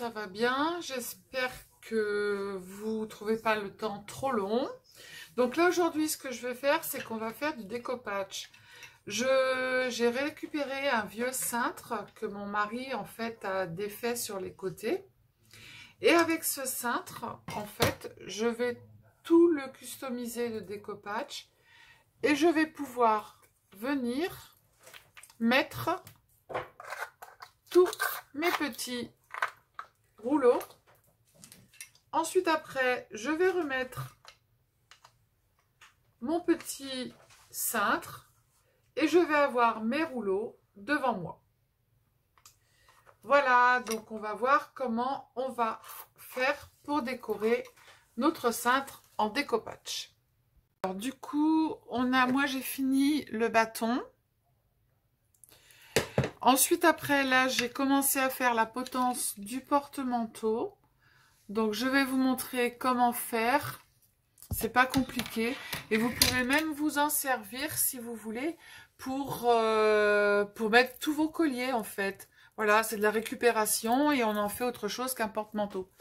ça va bien. J'espère que vous ne trouvez pas le temps trop long. Donc là, aujourd'hui, ce que je vais faire, c'est qu'on va faire du découpage. J'ai récupéré un vieux cintre que mon mari, en fait, a défait sur les côtés. Et avec ce cintre, en fait, je vais tout le customiser de découpage. Et je vais pouvoir venir mettre tous mes petits rouleaux. Ensuite, après, je vais remettre mon petit cintre et je vais avoir mes rouleaux devant moi. Voilà, donc on va voir comment on va faire pour décorer notre cintre en découpage. Alors du coup, moi j'ai fini le bâton. Ensuite, après, là, j'ai commencé à faire la potence du porte-manteau. Donc, je vais vous montrer comment faire. C'est pas compliqué. Et vous pouvez même vous en servir, si vous voulez, pour mettre tous vos colliers, en fait. Voilà, c'est de la récupération et on en fait autre chose qu'un porte-manteau.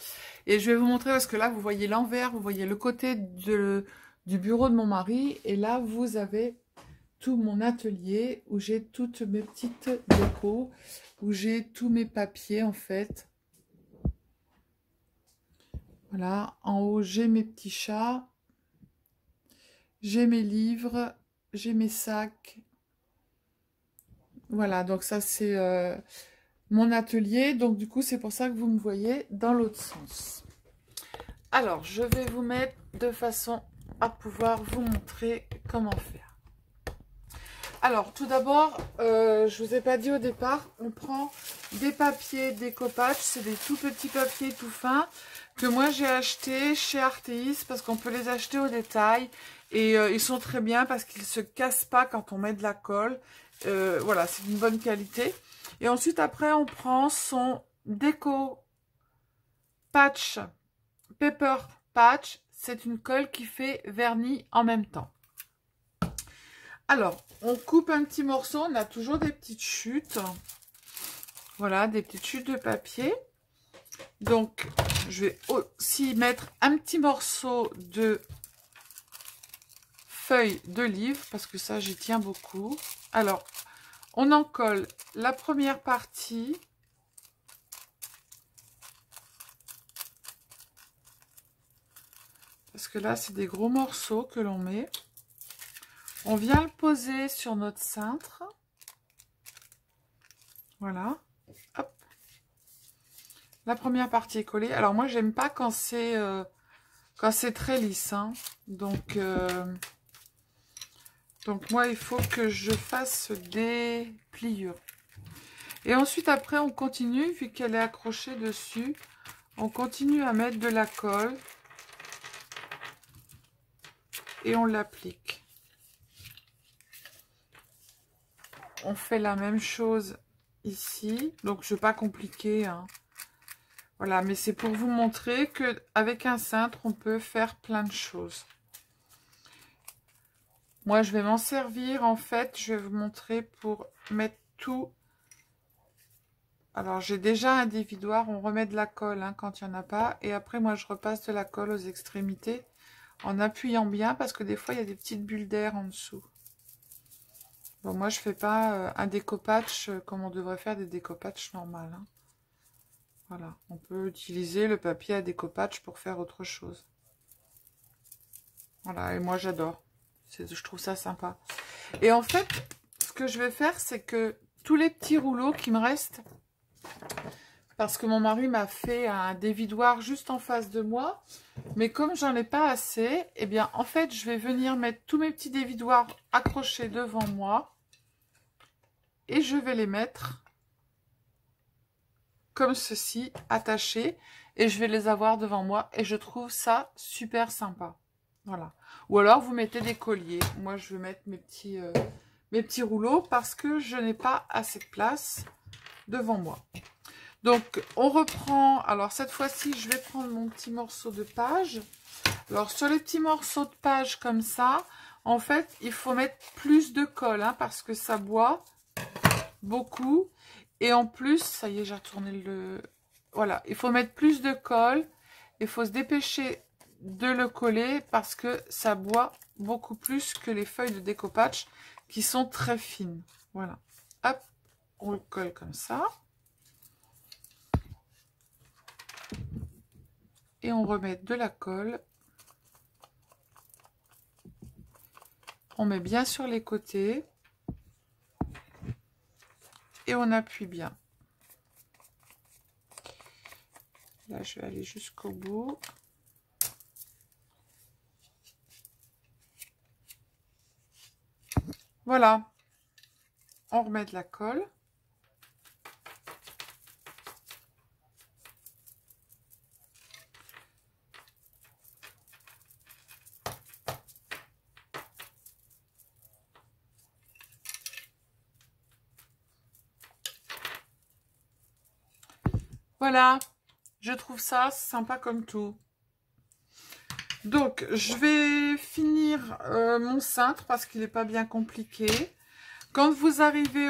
Et je vais vous montrer parce que là, vous voyez l'envers, vous voyez le côté du bureau de mon mari. Et là, vous avez tout mon atelier où j'ai toutes mes petites décos, où j'ai tous mes papiers en fait. Voilà, en haut j'ai mes petits chats, j'ai mes livres, j'ai mes sacs. Voilà, donc ça c'est mon atelier, donc du coup c'est pour ça que vous me voyez dans l'autre sens. Alors, je vais vous mettre de façon à pouvoir vous montrer comment faire. Alors, tout d'abord, je ne vous ai pas dit au départ, on prend des papiers découpage, c'est des tout petits papiers tout fins que moi j'ai acheté chez Artéis parce qu'on peut les acheter au détail et ils sont très bien parce qu'ils ne se cassent pas quand on met de la colle. Voilà, c'est d'une bonne qualité. Et ensuite, après, on prend son déco patch, paper patch, c'est une colle qui fait vernis en même temps. Alors, on coupe un petit morceau, on a toujours des petites chutes. Voilà, des petites chutes de papier. Donc, je vais aussi mettre un petit morceau de feuille de livre, parce que ça, j'y tiens beaucoup. Alors, on en colle la première partie. Parce que là, c'est des gros morceaux que l'on met. On vient le poser sur notre cintre. Voilà. Hop. La première partie est collée. Alors moi, j'aime pas quand c'est très lisse. Hein. Donc moi, il faut que je fasse des pliures. Et ensuite, après, on continue, vu qu'elle est accrochée dessus, on continue à mettre de la colle. Et on l'applique. On fait la même chose ici. Donc, je ne vais pas compliquer. Hein. Voilà, mais c'est pour vous montrer qu'avec un cintre, on peut faire plein de choses. Moi, je vais m'en servir. En fait, je vais vous montrer pour mettre tout. Alors, j'ai déjà un dévidoir. On remet de la colle hein, quand il n'y en a pas. Et après, moi, je repasse de la colle aux extrémités en appuyant bien parce que des fois, il y a des petites bulles d'air en dessous. Bon, moi, je fais pas un découpage comme on devrait faire des découpages normales. Hein. Voilà, on peut utiliser le papier à découpage pour faire autre chose. Voilà, et moi, j'adore. Je trouve ça sympa. Et en fait, ce que je vais faire, c'est que tous les petits rouleaux qui me restent, parce que mon mari m'a fait un dévidoir juste en face de moi, mais comme j'en ai pas assez, eh bien, en fait, je vais venir mettre tous mes petits dévidoirs accrochés devant moi et je vais les mettre comme ceci, attachés, et je vais les avoir devant moi et je trouve ça super sympa. Voilà. Ou alors, vous mettez des colliers. Moi, je vais mettre mes petits rouleaux parce que je n'ai pas assez de place devant moi. Donc, on reprend. Alors, cette fois-ci, je vais prendre mon petit morceau de page. Alors, sur les petits morceaux de page comme ça, en fait, il faut mettre plus de colle hein, parce que ça boit beaucoup. Et en plus, ça y est, j'ai retourné voilà, il faut mettre plus de colle. Il faut se dépêcher de le coller parce que ça boit beaucoup plus que les feuilles de découpage qui sont très fines. Voilà. Hop, on le colle comme ça. Et on remet de la colle. On met bien sur les côtés. Et on appuie bien. Là, je vais aller jusqu'au bout. Voilà. On remet de la colle. Voilà, je trouve ça sympa comme tout. Donc, je vais finir mon cintre parce qu'il n'est pas bien compliqué. Quand vous arrivez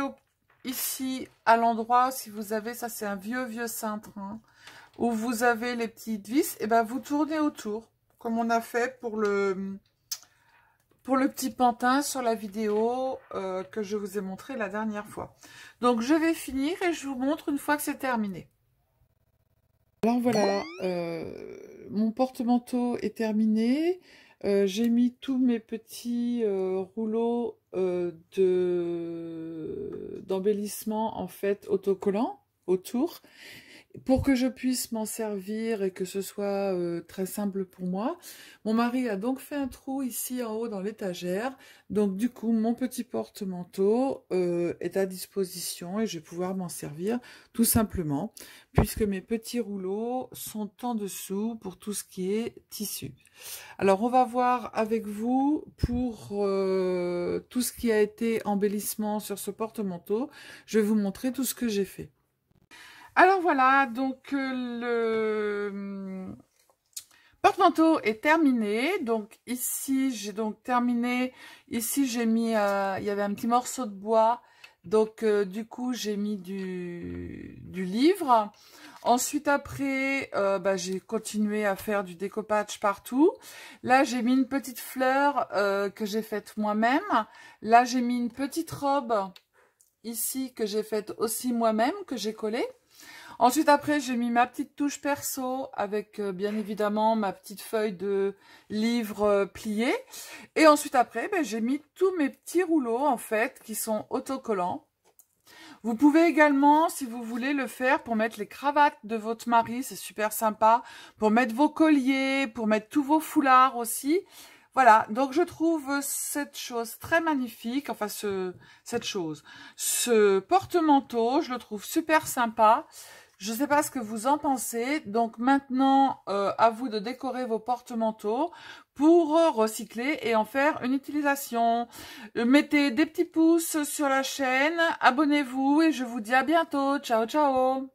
ici à l'endroit, si vous avez, ça c'est un vieux cintre, hein, où vous avez les petites vis, et ben vous tournez autour, comme on a fait pour le petit pantin sur la vidéo que je vous ai montré la dernière fois. Donc, je vais finir et je vous montre une fois que c'est terminé. Alors voilà, mon porte-manteau est terminé. J'ai mis tous mes petits rouleaux d'embellissement en fait autocollants autour pour que je puisse m'en servir et que ce soit très simple pour moi. Mon mari a donc fait un trou ici en haut dans l'étagère. Donc du coup, mon petit porte-manteau est à disposition et je vais pouvoir m'en servir tout simplement, puisque mes petits rouleaux sont en dessous pour tout ce qui est tissu. Alors, on va voir avec vous pour tout ce qui a été embellissement sur ce porte-manteau. Je vais vous montrer tout ce que j'ai fait. Alors voilà, donc le porte-manteau est terminé. Donc ici, j'ai donc terminé. Ici, j'ai mis, il y avait un petit morceau de bois. Donc du coup, j'ai mis du livre. Ensuite, après, j'ai continué à faire du découpage partout. Là, j'ai mis une petite fleur que j'ai faite moi-même. Là, j'ai mis une petite robe ici que j'ai faite aussi moi-même, que j'ai collée. Ensuite, après, j'ai mis ma petite touche perso avec, bien évidemment, ma petite feuille de livre pliée. Et ensuite, après, j'ai mis tous mes petits rouleaux, en fait, qui sont autocollants. Vous pouvez également, si vous voulez, le faire pour mettre les cravates de votre mari. C'est super sympa. Pour mettre vos colliers, pour mettre tous vos foulards aussi. Voilà, donc je trouve cette chose très magnifique. Enfin, ce porte-manteau, je le trouve super sympa. Je ne sais pas ce que vous en pensez. Donc maintenant, à vous de décorer vos porte-manteaux pour recycler et en faire une utilisation. Mettez des petits pouces sur la chaîne, abonnez-vous et je vous dis à bientôt. Ciao, ciao!